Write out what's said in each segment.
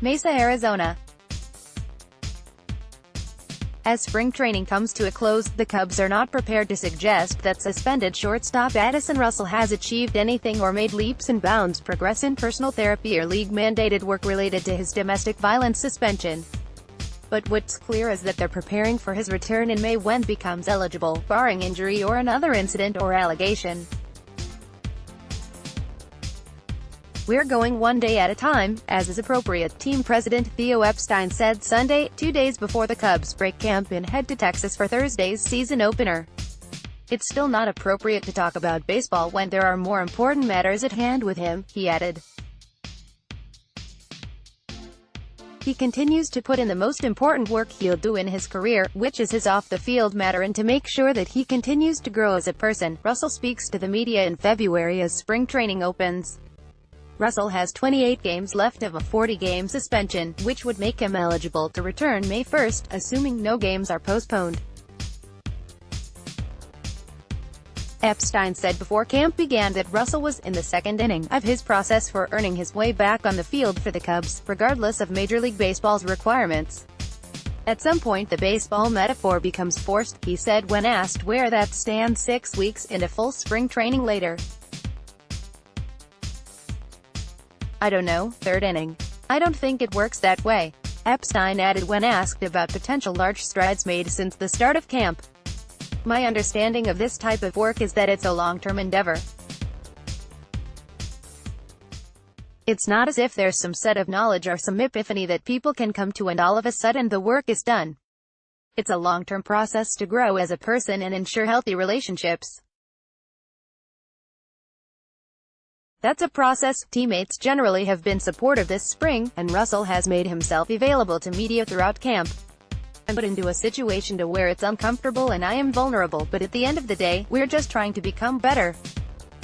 Mesa, Arizona. As spring training comes to a close, the Cubs are not prepared to suggest that suspended shortstop Addison Russell has achieved anything or made leaps and bounds progress in personal therapy or league-mandated work related to his domestic violence suspension. But what's clear is that they're preparing for his return in May when he becomes eligible, barring injury or another incident or allegation. "We're going one day at a time, as is appropriate," team president Theo Epstein said Sunday, 2 days before the Cubs break camp and head to Texas for Thursday's season opener. "It's still not appropriate to talk about baseball when there are more important matters at hand with him," he added. He continues to put in the most important work he'll do in his career, which is his off-the-field matter, and to make sure that he continues to grow as a person. Russell speaks to the media in February as spring training opens. Russell has 28 games left of a 40-game suspension, which would make him eligible to return May 1, assuming no games are postponed. Epstein said before camp began that Russell was in the second inning of his process for earning his way back on the field for the Cubs, regardless of Major League Baseball's requirements. "At some point the baseball metaphor becomes forced," he said when asked where that stands 6 weeks into full spring training later. "I don't know, third inning. I don't think it works that way," Epstein added when asked about potential large strides made since the start of camp. "My understanding of this type of work is that it's a long-term endeavor. It's not as if there's some set of knowledge or some epiphany that people can come to and all of a sudden the work is done. It's a long-term process to grow as a person and ensure healthy relationships. That's a process. Teammates generally have been supportive this spring, and Russell has made himself available to media throughout camp. I'm put into a situation to where it's uncomfortable and I am vulnerable, but at the end of the day, we're just trying to become better,"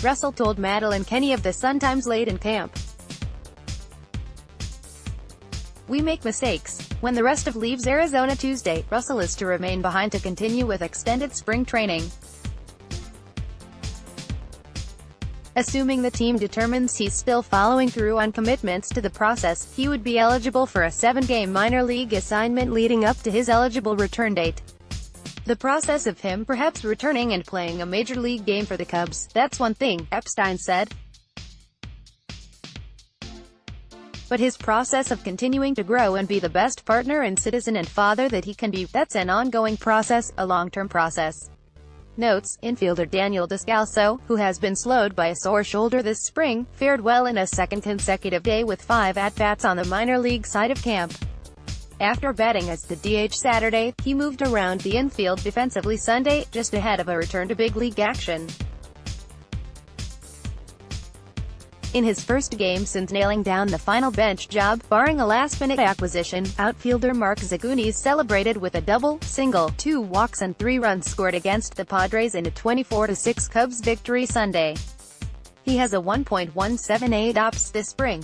Russell told Madeline Kenny of the Sun-Times late in camp. "We make mistakes. When the rest of leaves Arizona Tuesday, Russell is to remain behind to continue with extended spring training. Assuming the team determines he's still following through on commitments to the process, he would be eligible for a 7-game minor league assignment leading up to his eligible return date. The process of him perhaps returning and playing a major league game for the Cubs, that's one thing," Epstein said. "But his process of continuing to grow and be the best partner and citizen and father that he can be, that's an ongoing process, a long-term process." Notes, infielder Daniel Descalso, who has been slowed by a sore shoulder this spring, fared well in a second consecutive day with 5 at-bats on the minor league side of camp. After batting as the DH Saturday, he moved around the infield defensively Sunday, just ahead of a return to big league action. In his first game since nailing down the final bench job, barring a last-minute acquisition, outfielder Mark Zagunis celebrated with a double, single, 2 walks and 3 runs scored against the Padres in a 24-6 Cubs victory Sunday. He has a 1.178 OPS this spring.